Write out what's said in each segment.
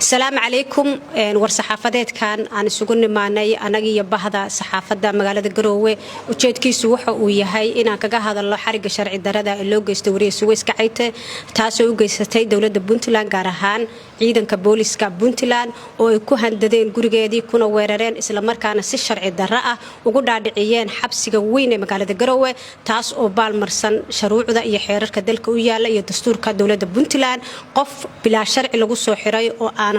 السلام عليكم ورصحافدات كان aan isugu nimaanay anaga bahda saxaafada magaalada Garowe ujeedkiisu waxa uu yahay inaan kaga hadalno xariga sharci darada ee loo geystay wariye Suweys Kacayte taasoo u geysatay dawladda Puntland gaar ahaan ciidanka booliska Puntland oo ay ku handadeen gurigeedii kuna weerareen isla markaana si sharci darro ah ugu dhaadhiciyeen xabsiga weyn ee magaalada Garowe taas oo baalmarsan shuruucda iyo xeerarka dalka u yaala iyo dastuurka dawladda Puntland qof bilaa sharci lagu soo xiray oo aan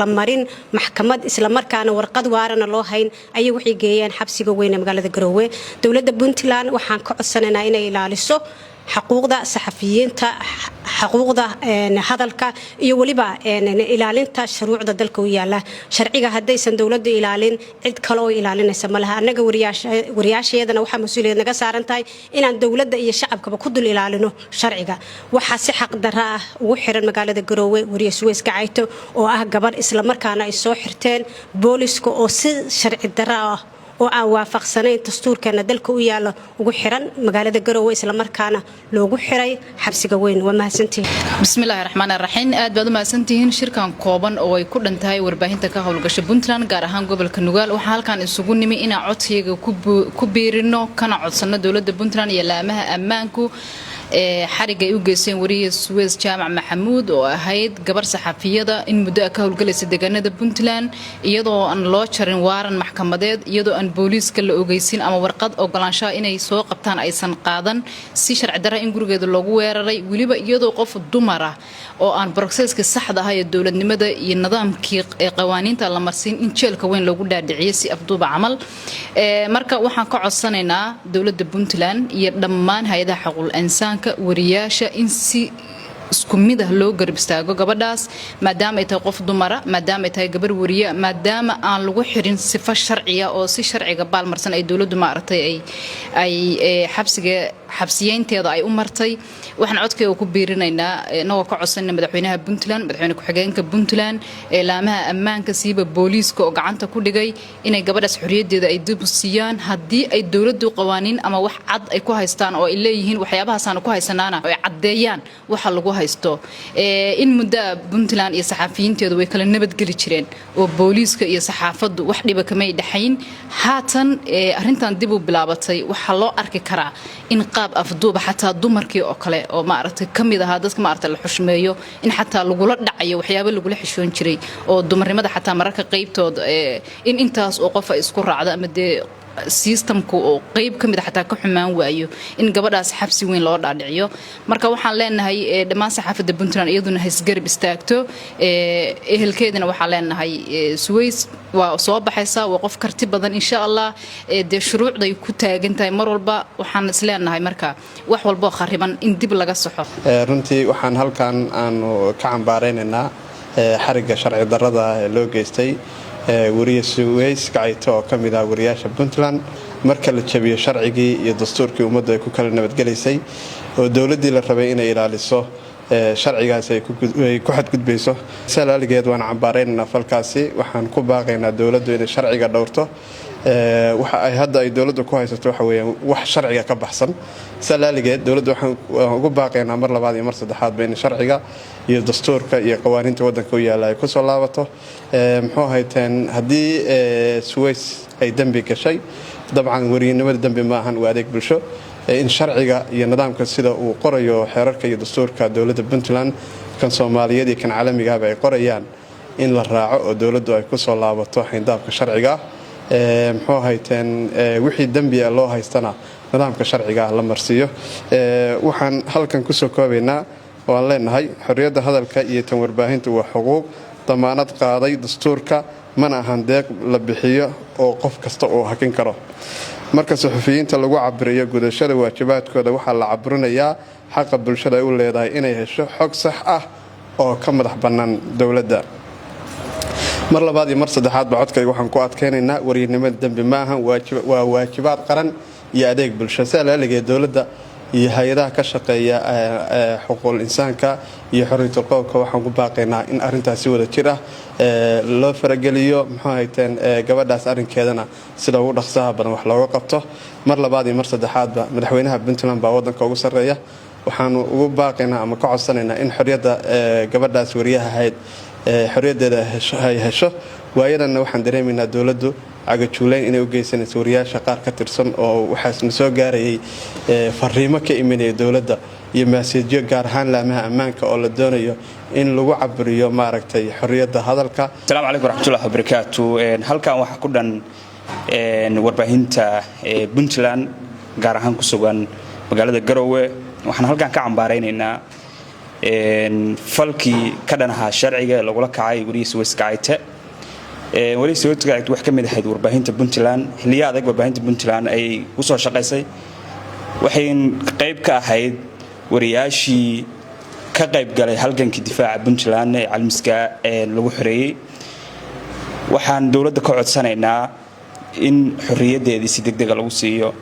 la marin maxkamad isla markaana warqad waarana loo hayn ay wixii geeyeen xabsiga weyn ee magaalada Garowe dawladda Puntland waxaan ka codsanaynaa inay ilaaliso xuquuqda saxafiyiinta xuquuqda hadalka iyo waliba ilaalinta shuruucda dalka u yaala sharciga hadaysan dawladdu ilaalin cid kale oo ilaalinaysa malaha anaga wariyaasheedana waxa mas'uuliyad naga saaran tahay inaan dawladda iyo shacabkaba ku dul ilaalino sharciga waxa si xaq darro ah ugu xiran magaalada Garowe wariye Suweys Kacayte oo ah gabar isla markaana ay soo xirteen booliska oo si sharci darro ah oo aan waafaqsanayn dastuurkeena dalka u yaala ugu xiran magaalada Garowe isla markaana loogu xiray xabsiga weyn waa mahadsantiin bismillaahir rahmaanir rahiim aad baad u mahadsantiin shirkan kooban oo ay ku dhantahay warbaahinta ka howlgasha Puntland gaar ahaan gobolka Nugaal waxa halkan isugu nimi in codsiga ku biirino kana codsano dawladda Puntland iyo laamaha ammaanku xariga ay u geysteen wariye Suweys Jaamac Maxamuud oo ahayd gabar saxaafiyada in muddo ka howlgalaysa deegaanada Puntland iyadoo aan loo jarin waaran maxkamadeed iyadoo aan booliiska la ogeysin ama warqad ogolaansho inay soo qabtaan aysan qaadan si sharci darro in gurigeeda loogu weeraray waliba iyadoo qof dumar ah oo aan processka saxda ah ee dawladnimada iyo nidaamkii qawaaniinta la marsiin in jeelka weyn loogu dhaadhiciyay si afduuba camal marka waxaan ka codsanaynaa dawladda Puntland iyo dhammaan hay'adaha xuquuqul insaanka wariyaasha in si isku mid ah loo garab istaago gabadhaas maadaama ay tahay qof dumara maadaama ay tahay gabar wariye maadaama aan lagu xirin sifo sharciya oo si sharciga baalmarsan ay dawladdu maartay ay xabsiyeynteeda ay u martay waxaan codkayga ku biirinaynaa inagoo ka codsanayna madaxweynaha Puntland madaxweyne ku-xigeenka Puntland laamaha ammaanka siiba booliiska oo gacanta ku dhigay inay gabadhaas xorriyadeeda ay dib u siiyaan haddii ay dawladdu qawaaniin ama wax cad ay ku haystaan oo ay leeyihiin waxyaabahaas aan ku haysanaana ay caddeeyaan waxa lagu haysto in muddo Puntland iyo saxafiyiinteedu way kala nabadgeli jireen oo booliiska iyo saxaafaddu wax dhiba kama dhaxayn haatan arintan dib u bilaabatay waxa loo arki karaa in qaab afduuba xataa dumarkii oo kale oo maaragtay kamid aha dadka maaragtay la xushmeeyo in xataa lagu la dhacayo waxyaabo lagu la xishoon jiray oo dumarnimada xataa mararka qaybtood in intaas oo qof ay isku raacdo ama systemku oo qayb kamid xataa ka xumaan waayo in gabadhaas xabsi weyn loo dhaadhiciyo marka waxaan leenahay dhammaan saxaafada Puntland iyaduna haysgarab istaagto ehelkeedina waxaan leenahay Suweys waa soo baxaysa waa qof karti badan insha Allah shuruucda ay ku taagan tahay mar walba waxaan isleenahay marka wax walba khariban in dib laga saxo runtii waxaan halkan aanu ka cambaareynaa xariga sharci darrada loo geystay wariye Suweys Kacayte oo kamid ah wariyaasha Puntland marka la jabiyo sharcigii iyo dastuurkii ummadda ay ku kala nabadgelaysay oo dawladdii la rabay inay ilaaliso sharcigaas ay ku xadgudbayso salaaligeed waan cambaareynaa falkaasi waxaan ku baaqaynaa dawladdu inay sharciga dhowrto waxa ay hadda ay dawladdu ku haysato waxa weeyaan wax sharciga ka baxsan salaaligeed dawladdu waxaan ugu baaqaynaa mar labaad iyo mar saddexaad in sharciga iyo dastuurka iyo qawaaniinta waddanka u yaala ay ku soo laabato muxuu hayteen haddii Suweys ay dambi gashay dabcan wariyanimada dambi ma ahan waa adeeg bulsho in sharciga iyo nidaamka sida uu qorayo xeerarka iyo dastuurka dawladda Puntland kan Soomaaliyeed iyo kan caalamiga ah ay qorayaan in la raaco oo dawladdu ay ku soo laabato xindaabka sharciga muxuu hayteen wixii dambi loo haystana nidaamka sharciga la marsiyo waxaan halkan ku soo koobaynaa waan leenahay xorriyadda hadalka iyo tan warbaahintu waa xuquuq damaanad qaaday dastuurka mana ahan deeq la bixiyo oo qof kasta uu hakin karo marka saxafiyiinta lagu cabiriyo gudashada waajibaadkooda waxaa la cabirinayaa xaqa bulshada ay u leedahay inay hesho xog sax ah oo ka madax bannaan dawladda mar labaad iyo mar saddexaad codkayga waxaan ku adkeynaynaa wariyanimada dambi ma ahan waa waajibaad qaran iyo adeeg bulsho salaaligeed dawladda iyo hay'adaha ka shaqeeya xuquuqul insaanka iyo xorriyadda qowlka waxaan ku baaqaynaa in arintaasi wada jir ah loo farageliyo muxuu hayteen gabadhaas arinkeedana sida ugu dhaqsaha badan wax looga qabto mar labaad iyo mar saddexaadba madaxweynaha Puntland baa waddanka ugu sareeya waxaan ugu baaqaynaa ama ka codsanaynaa in xorriyadda gabadhaas wariyaha ahayd xorriyadeeda ay hesho waayadanna waxaan dareemaynaa dowladdu cagajuulayn inay u geysanayso wariyaasha qaar ka tirsan oo waxaasna soo gaarayay fariimo ka imanaya dowladda iyo maseejyo gaar ahaan laamaha ammaanka oo la doonayo in lagu caburiyo maaragtay xorriyadda hadalka. Assalaamu calaykum waraxmatullaahi wabarakaatu. Halkan waxaa ku dhan warbaahinta Puntland gaar ahaan ku sugan magaalada Garowe. Waxaan halkan ka cambaaraynaynaa falkii ka dhanaha sharciga lagula kacay wariye Suweys Gacayte. wariye Suweys Gacayte wax ka mid ahayd warbaahinta Puntland xilliyo adag warbaahinta Puntland ay u soo shaqaysay waxay qayb ka ahayd wariyaashii ka qayb galay halgankii difaaca Puntland ee calmiska lagu xoreeyay. waxaan dowladda ka codsanaynaa in xorriyadeedii si degdeg ah lagu siiyo